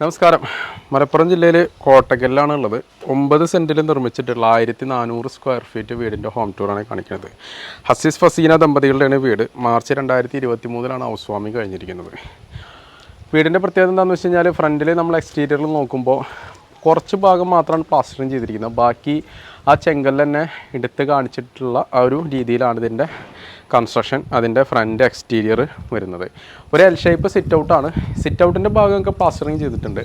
നമസ്കാരം. മലപ്പുറം ജില്ലയിൽ കോട്ടക്കലിലാണ് ഉള്ളത്. 9 സെൻറ്റിൽ നിർമ്മിച്ചിട്ടുള്ള 1400 സ്ക്വയർ ഫീറ്റ് വീടിൻ്റെ ഹോം ടൂറാണ് കാണിക്കുന്നത്. ഹസീസ് ഫസീന ദമ്പതികളുടെയാണ് വീട്. മാർച്ച് 2023 ഹൗസ് വാമിങ് കഴിഞ്ഞിരിക്കുന്നത്. വീടിൻ്റെ പ്രത്യേകത എന്താണെന്ന് വെച്ച് കഴിഞ്ഞാൽ ഫ്രണ്ടിൽ നമ്മൾ എക്സ്റ്റീരിയറിൽ നോക്കുമ്പോൾ കുറച്ച് ഭാഗം മാത്രമാണ് പ്ലാസ്റ്ററിങ് ചെയ്തിരിക്കുന്നത്. ബാക്കി ആ ചെങ്കല്ല് തന്നെ എടുത്ത് കാണിച്ചിട്ടുള്ള ആ ഒരു രീതിയിലാണ് ഇതിൻ്റെ കൺസ്ട്രക്ഷൻ. അതിൻ്റെ ഫ്രണ്ട് എക്സ്റ്റീരിയർ വരുന്നത് ഒരു എൽ ഷേപ്പ് സിറ്റ് ഔട്ടാണ്. സിറ്റ് ഔട്ടിൻ്റെ ഭാഗമൊക്കെ പ്ലാസ്റ്ററിങ് ചെയ്തിട്ടുണ്ട്.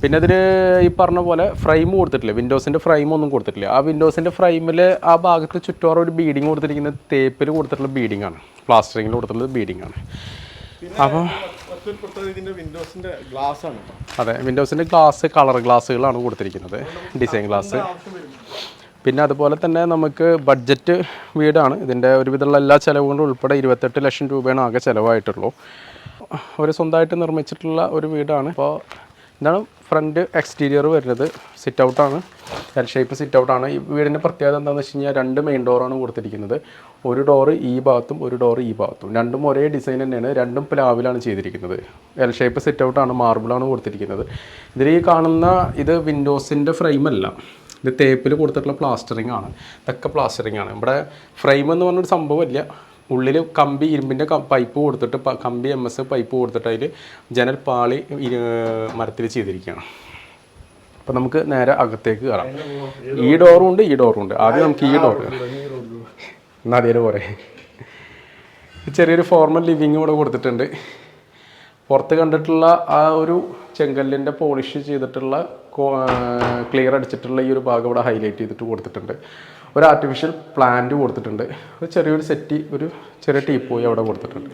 പിന്നെ അതിൽ ഈ പറഞ്ഞ പോലെ ഫ്രെയിം കൊടുത്തിട്ടില്ല, വിൻഡോസിൻ്റെ ഫ്രെയിമൊന്നും കൊടുത്തിട്ടില്ല. ആ വിൻഡോസിൻ്റെ ഫ്രെയിമിൽ ആ ഭാഗത്ത് ചുറ്റോറം ഒരു ബീഡിങ് കൊടുത്തിരിക്കുന്നത് തേപ്പിൽ കൊടുത്തിട്ടുള്ള ബീഡിംഗ് ആണ്, പ്ലാസ്റ്ററിങ്ങിൽ കൊടുത്തിട്ടുള്ള ബീഡിംഗ് ആണ്. അപ്പോൾ അതെ, വിൻഡോസിൻ്റെ ഗ്ലാസ് കളർ ഗ്ലാസ്സുകളാണ് കൊടുത്തിരിക്കുന്നത്, ഡിസൈൻ ഗ്ലാസ്. പിന്നെ അതുപോലെ തന്നെ നമുക്ക് ബഡ്ജറ്റ് വീടാണ്. ഇതിൻ്റെ ഒരുവിധമുള്ള എല്ലാ ചിലവുകളും ഉൾപ്പെടെ 28 ലക്ഷം രൂപയാണ് ആകെ ചിലവായിട്ടുള്ളൂ. ഒരു സ്വന്തമായിട്ട് നിർമ്മിച്ചിട്ടുള്ള ഒരു വീടാണ്. അപ്പോൾ ഇതാണ് ഫ്രണ്ട് എക്സ്റ്റീരിയർ വരുന്നത്. സിറ്റ് ഔട്ടാണ്, എൽ ഷേപ്പ് സിറ്റ് ഔട്ടാണ്. ഈ വീടിൻ്റെ പ്രത്യേകത എന്താണെന്ന് വെച്ച് കഴിഞ്ഞാൽ 2 മെയിൻ ഡോറാണ് കൊടുത്തിരിക്കുന്നത്. ഒരു ഡോറ് ഈ ഭാഗത്തും ഒരു ഡോറ് ഈ ഭാഗത്തും. രണ്ടും ഒരേ ഡിസൈൻ തന്നെയാണ്. രണ്ടും പ്ലാവിലാണ് ചെയ്തിരിക്കുന്നത്. എൽ ഷേപ്പ് സിറ്റ് ഔട്ടാണ്, മാർബിളാണ് കൊടുത്തിരിക്കുന്നത്. ഇതിൽ ഈ കാണുന്ന ഇത് വിൻഡോസിൻ്റെ ഫ്രെയിമല്ല, ഇത് തേപ്പിൽ കൊടുത്തിട്ടുള്ള പ്ലാസ്റ്ററിങ് ആണ്. ഇതൊക്കെ പ്ലാസ്റ്ററിങ് ആണ്. ഇവിടെ ഫ്രെയിം എന്ന് പറഞ്ഞൊരു സംഭവമില്ല. ഉള്ളിൽ കമ്പി, ഇരുമ്പിൻ്റെ പൈപ്പ് കൊടുത്തിട്ട്, കമ്പി MS പൈപ്പ് കൊടുത്തിട്ട് അതിൽ ജനൽ പാളി മരത്തിൽ ചെയ്തിരിക്കുകയാണ്. അപ്പോൾ നമുക്ക് നേരെ അകത്തേക്ക് കയറാം. ഈ ഡോറും ഉണ്ട്, ഈ ഡോറും ഉണ്ട്. ആദ്യം നമുക്ക് ഈ ഡോറ് എന്നാൽ അതേ പോലെ ചെറിയൊരു ഫോർമൽ ലിവിങ് ഇവിടെ കൊടുത്തിട്ടുണ്ട്. പുറത്ത് കണ്ടിട്ടുള്ള ആ ഒരു ചെങ്കല്ലിൻ്റെ പോളിഷ് ചെയ്തിട്ടുള്ള ക്ലിയർ അടിച്ചിട്ടുള്ള ഈ ഒരു ഭാഗം ഇവിടെ ഹൈലൈറ്റ് ചെയ്തിട്ട് കൊടുത്തിട്ടുണ്ട്. ഒരു ആർട്ടിഫിഷ്യൽ പ്ലാന്റ് കൊടുത്തിട്ടുണ്ട്. ഒരു ചെറിയൊരു സെറ്റി, ഒരു ചെറിയ ടീപ്പോയി അവിടെ കൊടുത്തിട്ടുണ്ട്.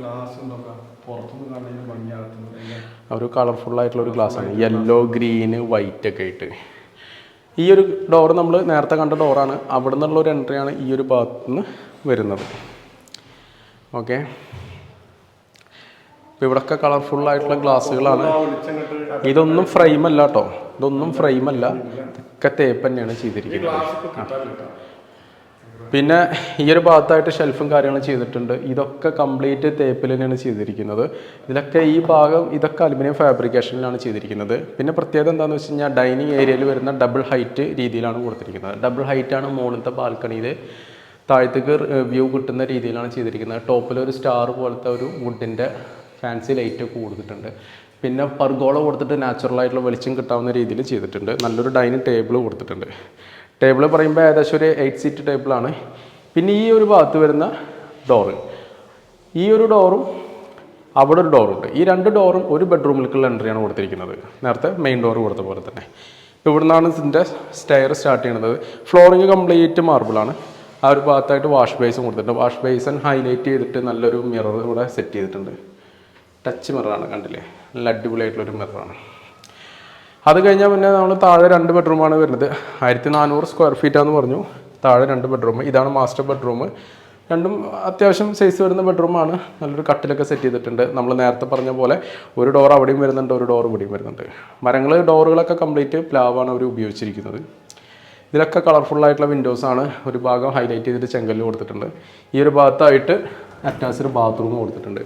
ഒരു കളർഫുള്ളായിട്ടുള്ള ഒരു ഗ്ലാസ്സാണ്, യെല്ലോ ഗ്രീന് വൈറ്റ് ഒക്കെ ആയിട്ട്. ഈ ഒരു ഡോറ് നമ്മൾ നേരത്തെ കണ്ട ഡോറാണ്. അവിടെ നിന്നുള്ള ഒരു എൻട്രിയാണ് ഈ ഒരു ഭാഗത്തു നിന്ന് വരുന്നത്. ഓക്കെ, ഇപ്പോൾ ഇവിടെയൊക്കെ കളർഫുള്ളായിട്ടുള്ള ഗ്ലാസ്സുകളാണ്. ഇതൊന്നും ഫ്രെയിമല്ല കേട്ടോ, ഇതൊന്നും ഫ്രെയിമല്ല, ഇതൊക്കെ തേപ്പ് തന്നെയാണ് ചെയ്തിരിക്കുന്നത്. പിന്നെ ഈ ഒരു ഭാഗത്തായിട്ട് ഷെൽഫും കാര്യങ്ങളും ചെയ്തിട്ടുണ്ട്. ഇതൊക്കെ കംപ്ലീറ്റ് തേപ്പിൽ തന്നെയാണ് ചെയ്തിരിക്കുന്നത്. ഇതിലൊക്കെ ഈ ഭാഗം ഇതൊക്കെ അലുമിനിയം ഫാബ്രിക്കേഷനിലാണ് ചെയ്തിരിക്കുന്നത്. പിന്നെ പ്രത്യേകത എന്താണെന്ന് വെച്ച് കഴിഞ്ഞാൽ ഡൈനിങ് ഏരിയയിൽ വരുന്ന ഡബിൾ ഹൈറ്റ് രീതിയിലാണ് കൊടുത്തിരിക്കുന്നത്. ഡബിൾ ഹൈറ്റാണ് മുകളിലത്തെ ബാൽക്കണിയിൽ താഴത്തേക്ക് വ്യൂ കിട്ടുന്ന രീതിയിലാണ് ചെയ്തിരിക്കുന്നത്. ടോപ്പിൽ ഒരു സ്റ്റാർ പോലത്തെ ഒരു വുഡിൻ്റെ ഫാൻസി ലൈറ്റ് ഒക്കെ കൊടുത്തിട്ടുണ്ട്. പിന്നെ പർഗോള കൊടുത്തിട്ട് നാച്ചുറലായിട്ടുള്ള വെളിച്ചം കിട്ടാവുന്ന രീതിയിൽ ചെയ്തിട്ടുണ്ട്. നല്ലൊരു ഡൈനിങ് ടേബിൾ കൊടുത്തിട്ടുണ്ട്. ടേബിൾ പറയുമ്പോൾ ഏകദേശം ഒരു 8 സീറ്റ് ടേബിളാണ്. പിന്നെ ഈ ഒരു ഭാഗത്ത് വരുന്ന ഡോറ്, ഈ ഒരു ഡോറും അവിടെ ഒരു ഡോറുണ്ട്. ഈ 2 ഡോറും ഒരു ബെഡ്റൂമിലേക്കുള്ള എൻട്രിയാണ് കൊടുത്തിരിക്കുന്നത്, നേരത്തെ മെയിൻ ഡോർ കൊടുത്ത പോലെ തന്നെ. ഇപ്പോൾ ഇവിടെ നിന്നാണ് ഇതിൻ്റെ സ്റ്റെയർ സ്റ്റാർട്ട് ചെയ്യുന്നത്. ഫ്ലോറിങ് കംപ്ലീറ്റ് മാർബിളാണ്. ആ ഒരു ഭാഗത്തായിട്ട് വാഷ് ബേസും കൊടുത്തിട്ടുണ്ട്. വാഷ് ബേസൺ ഹൈലൈറ്റ് ചെയ്തിട്ട് നല്ലൊരു മിറർ ഇവിടെ സെറ്റ് ചെയ്തിട്ടുണ്ട്. ടച്ച് മിററാണ്, കണ്ടില്ലേ, നല്ല അടിപൊളിയായിട്ടുള്ളൊരു മിററാണ്. അത് കഴിഞ്ഞാൽ പിന്നെ നമ്മൾ താഴെ 2 ബെഡ്റൂമാണ് വരുന്നത്. 1400 സ്ക്വയർ ഫീറ്റാന്ന് പറഞ്ഞു. താഴെ 2 ബെഡ്റൂം. ഇതാണ് മാസ്റ്റർ ബെഡ്റൂം. രണ്ടും അത്യാവശ്യം സൈസ് വരുന്ന ബെഡ്റൂമാണ്. നല്ലൊരു കട്ടിലൊക്കെ സെറ്റ് ചെയ്തിട്ടുണ്ട്. നമ്മൾ നേരത്തെ പറഞ്ഞ പോലെ ഒരു ഡോർ അവിടെയും വരുന്നുണ്ട്, ഒരു ഡോർ ഇവിടെയും വരുന്നുണ്ട്. ഡോറുകളൊക്കെ കംപ്ലീറ്റ് പ്ലാവാണ് അവർ ഉപയോഗിച്ചിരിക്കുന്നത്. ഇതിലൊക്കെ കളർഫുള്ളായിട്ടുള്ള വിൻഡോസാണ്. ഒരു ഭാഗം ഹൈലൈറ്റ് ചെയ്തിട്ട് ചെങ്കല്ല് കൊടുത്തിട്ടുണ്ട്. ഈ ഒരു ഭാഗത്തായിട്ട് അറ്റാച്ച്ഡ് ബാത്റൂം കൊടുത്തിട്ടുണ്ട്.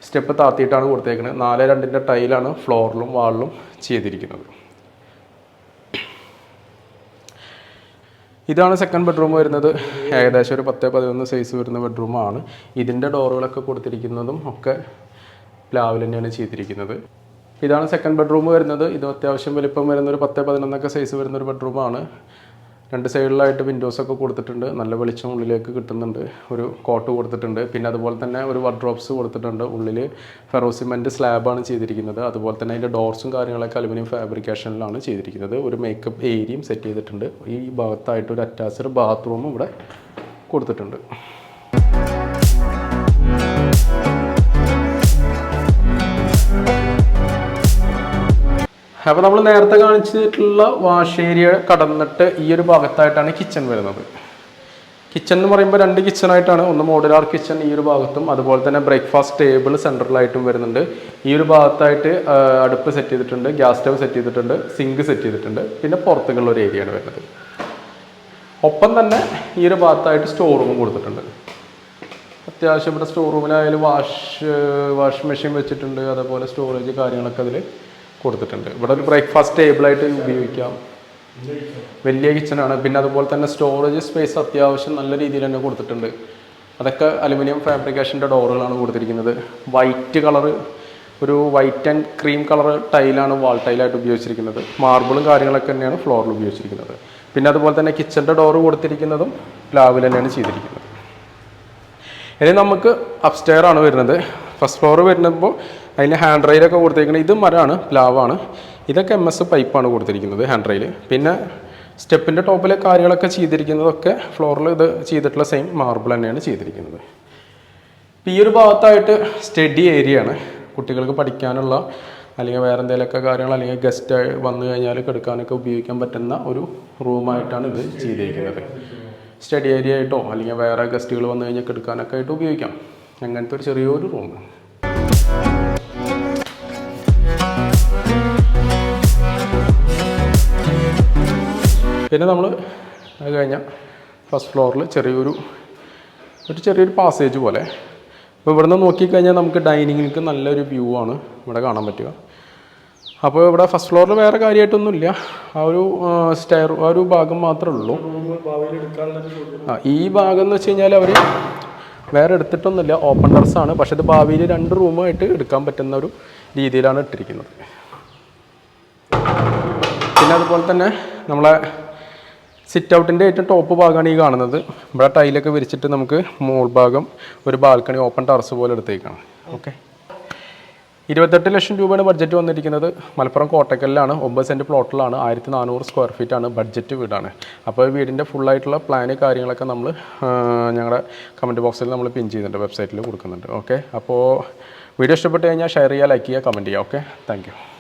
സ്റ്റെപ്പ് താത്തിയിട്ടാണ് കൊടുത്തേക്കുന്നത്. 4:2 ടൈലാണ് ഫ്ലോറിലും വാളിലും ചെയ്തിരിക്കുന്നത്. ഇതാണ് സെക്കൻഡ് ബെഡ്റൂം വരുന്നത്. ഏകദേശം ഒരു 10-11 സൈസ് വരുന്ന ബെഡ്റൂമാണ്. ഇതിൻ്റെ ഡോറുകളൊക്കെ കൊടുത്തിരിക്കുന്നതും ഒക്കെ പ്ലാവിൽ തന്നെയാണ് ചെയ്തിരിക്കുന്നത്. ഇതാണ് സെക്കൻഡ് ബെഡ്റൂം വരുന്നത്. ഇത് അത്യാവശ്യം വലിപ്പം വരുന്ന ഒരു 10-11 സൈസ് വരുന്നൊരു ബെഡ്റൂമാണ്. 2 സൈഡിലായിട്ട് വിൻഡോസൊക്കെ കൊടുത്തിട്ടുണ്ട്. നല്ല വെളിച്ചം ഉള്ളിലേക്ക് കിട്ടുന്നുണ്ട്. ഒരു കോട്ട് കൊടുത്തിട്ടുണ്ട്. പിന്നെ അതുപോലെ തന്നെ ഒരു വാർഡ്രോബ്സ് കൊടുത്തിട്ടുണ്ട്. ഉള്ളിൽ ഫെറോസിമെൻറ്റ് സ്ലാബാണ് ചെയ്തിരിക്കുന്നത്. അതുപോലെ തന്നെ അതിൻ്റെ ഡോർസും കാര്യങ്ങളൊക്കെ അലുമിനിയം ഫാബ്രിക്കേഷനിലാണ് ചെയ്തിരിക്കുന്നത്. ഒരു മേക്കപ്പ് ഏരിയയും സെറ്റ് ചെയ്തിട്ടുണ്ട്. ഈ ഭാഗത്തായിട്ട് ഒരു അറ്റാച്ച്ഡ് ബാത്റൂമും ഇവിടെ കൊടുത്തിട്ടുണ്ട്. അപ്പോൾ നമ്മൾ നേരത്തെ കാണിച്ചിട്ടുള്ള വാഷ് ഏരിയ കടന്നിട്ട് ഈ ഒരു ഭാഗത്തായിട്ടാണ് കിച്ചൺ വരുന്നത്. കിച്ചൺ എന്ന് പറയുമ്പോൾ 2 കിച്ചണായിട്ടാണ്. ഒന്ന് മോഡുലാർ കിച്ചൺ ഈ ഒരു ഭാഗത്തും, അതുപോലെ തന്നെ ബ്രേക്ക്ഫാസ്റ്റ് ടേബിൾ സെൻട്രലായിട്ടും വരുന്നുണ്ട്. ഈ ഒരു ഭാഗത്തായിട്ട് അടുപ്പ് സെറ്റ് ചെയ്തിട്ടുണ്ട്, ഗ്യാസ് സ്റ്റവ് സെറ്റ് ചെയ്തിട്ടുണ്ട്, സിങ്ക് സെറ്റ് ചെയ്തിട്ടുണ്ട്. പിന്നെ പുറത്തേക്കുള്ള ഒരു ഏരിയയാണ് വരുന്നത്. ഒപ്പം തന്നെ ഈ ഒരു ഭാഗത്തായിട്ട് സ്റ്റോർ റൂമും കൊടുത്തിട്ടുണ്ട്. അത്യാവശ്യം ഇവിടെ സ്റ്റോർ റൂമിലായാലും വാഷ് മെഷീൻ വെച്ചിട്ടുണ്ട്. അതേപോലെ സ്റ്റോറേജ് കാര്യങ്ങളൊക്കെ അതിൽ കൊടുത്തിട്ടുണ്ട്. ഇവിടെ ഒരു ബ്രേക്ക്ഫാസ്റ്റ് ടേബിളായിട്ട് ഉപയോഗിക്കാം. വലിയ കിച്ചണാണ്. പിന്നെ അതുപോലെ തന്നെ സ്റ്റോറേജ് സ്പേസ് അത്യാവശ്യം നല്ല രീതിയിൽ തന്നെ കൊടുത്തിട്ടുണ്ട്. അതൊക്കെ അലുമിനിയം ഫാബ്രിക്കേഷൻ്റെ ഡോറുകളാണ് കൊടുത്തിരിക്കുന്നത്. വൈറ്റ് കളറ്, ഒരു വൈറ്റ് ആൻഡ് ക്രീം കളർ ടൈലാണ് വാൾ ടൈലായിട്ട് ഉപയോഗിച്ചിരിക്കുന്നത്. മാർബിളും കാര്യങ്ങളൊക്കെ തന്നെയാണ് ഫ്ലോറിൽ ഉപയോഗിച്ചിരിക്കുന്നത്. പിന്നെ അതുപോലെ തന്നെ കിച്ചൻ്റെ ഡോറ് കൊടുത്തിരിക്കുന്നതും പ്ലാവിൽ തന്നെയാണ് ചെയ്തിരിക്കുന്നത്. ഇനി നമുക്ക് അപ്സ്റ്റെയർ ആണ് വരുന്നത്. ഫസ്റ്റ് ഫ്ലോർ വരുമ്പോൾ അതിന് ഹാൻഡ് റെയിലൊക്കെ കൊടുത്തിരിക്കുന്നത് ഇത് മരമാണ്, പ്ലാവാണ്. ഇതൊക്കെ MS പൈപ്പാണ് കൊടുത്തിരിക്കുന്നത് ഹാൻഡ് റെയിൽ. പിന്നെ സ്റ്റെപ്പിൻ്റെ ടോപ്പിലെ കാര്യങ്ങളൊക്കെ ചെയ്തിരിക്കുന്നതൊക്കെ ഫ്ലോറിൽ ഇത് ചെയ്തിട്ടുള്ള സെയിം മാർബിൾ തന്നെയാണ് ചെയ്തിരിക്കുന്നത്. ഈ ഒരു ഭാഗത്തായിട്ട് സ്റ്റഡി ഏരിയ ആണ്. കുട്ടികൾക്ക് പഠിക്കാനുള്ള അല്ലെങ്കിൽ വേറെ എന്തെങ്കിലുമൊക്കെ കാര്യങ്ങൾ അല്ലെങ്കിൽ ഗസ്റ്റ് വന്നു കഴിഞ്ഞാൽ കിടക്കാനൊക്കെ ഉപയോഗിക്കാൻ പറ്റുന്ന ഒരു റൂമായിട്ടാണ് ഇത് ചെയ്തിരിക്കുന്നത്. സ്റ്റഡി ഏരിയ ആയിട്ടോ അല്ലെങ്കിൽ വേറെ ഗസ്റ്റുകൾ വന്നു കഴിഞ്ഞാൽ കിടക്കാനൊക്കെ ആയിട്ട് ഉപയോഗിക്കാം. അങ്ങനത്തെ ഒരു ചെറിയൊരു റൂം. പിന്നെ നമ്മൾ അത് കഴിഞ്ഞാൽ ഫസ്റ്റ് ഫ്ലോറിൽ ചെറിയൊരു പാസേജ് പോലെ. അപ്പോൾ ഇവിടുന്ന് നോക്കിക്കഴിഞ്ഞാൽ നമുക്ക് ഡൈനിങ്ങിലേക്ക് നല്ലൊരു വ്യൂ ആണ് ഇവിടെ കാണാൻ പറ്റുക. അപ്പോൾ ഇവിടെ ഫസ്റ്റ് ഫ്ലോറിൽ വേറെ കാര്യമായിട്ടൊന്നുമില്ല. ആ ഒരു ഭാഗം മാത്രമേ ഉള്ളൂ. ഈ ഭാഗം എന്ന് വെച്ച് കഴിഞ്ഞാൽ അവർ വേറെ എടുത്തിട്ടൊന്നുമില്ല, ഓപ്പൺ ടെറസാണ്. പക്ഷേ ഇത് ഭാവിയിൽ 2 റൂമായിട്ട് എടുക്കാൻ പറ്റുന്ന ഒരു രീതിയിലാണ് ഇട്ടിരിക്കുന്നത്. പിന്നെ അതുപോലെ തന്നെ നമ്മളെ സിറ്റ് ഔട്ടിൻ്റെ ഏറ്റവും ടോപ്പ് ഭാഗമാണ് ഈ കാണുന്നത്. ഇവിടെ ടൈലൊക്കെ വിരിച്ചിട്ട് നമുക്ക് മോൾ ഭാഗം ഒരു ബാൽക്കണി ഓപ്പൺ ടെറസ് പോലെ എടുത്തേക്കാണ്. ഓക്കെ, 28 ലക്ഷം രൂപയാണ് ബഡ്ജറ്റ് വന്നിരിക്കുന്നത്. മലപ്പുറം കോട്ടക്കലിലാണ്, 9 സെൻറ്റ് പ്ലോട്ടിലാണ്, 1400 സ്ക്വയർ ഫീറ്റാണ് ബഡ്ജറ്റ് വീടാണ്. അപ്പോൾ വീടിൻ്റെ ഫുള്ളായിട്ടുള്ള പ്ലാന് കാര്യങ്ങളൊക്കെ നമ്മൾ ഞങ്ങളുടെ കമൻറ്റ് ബോക്സിൽ നമ്മൾ പിൻ ചെയ്യുന്നുണ്ട്, വെബ്സൈറ്റിൽ കൊടുക്കുന്നുണ്ട്. ഓക്കെ, അപ്പോൾ വീഡിയോ ഇഷ്ടപ്പെട്ട് കഴിഞ്ഞാൽ ഷെയർ ചെയ്യുക, ലൈക്ക് ചെയ്യുക, കമൻറ്റ് ചെയ്യുക. Okay, thank you.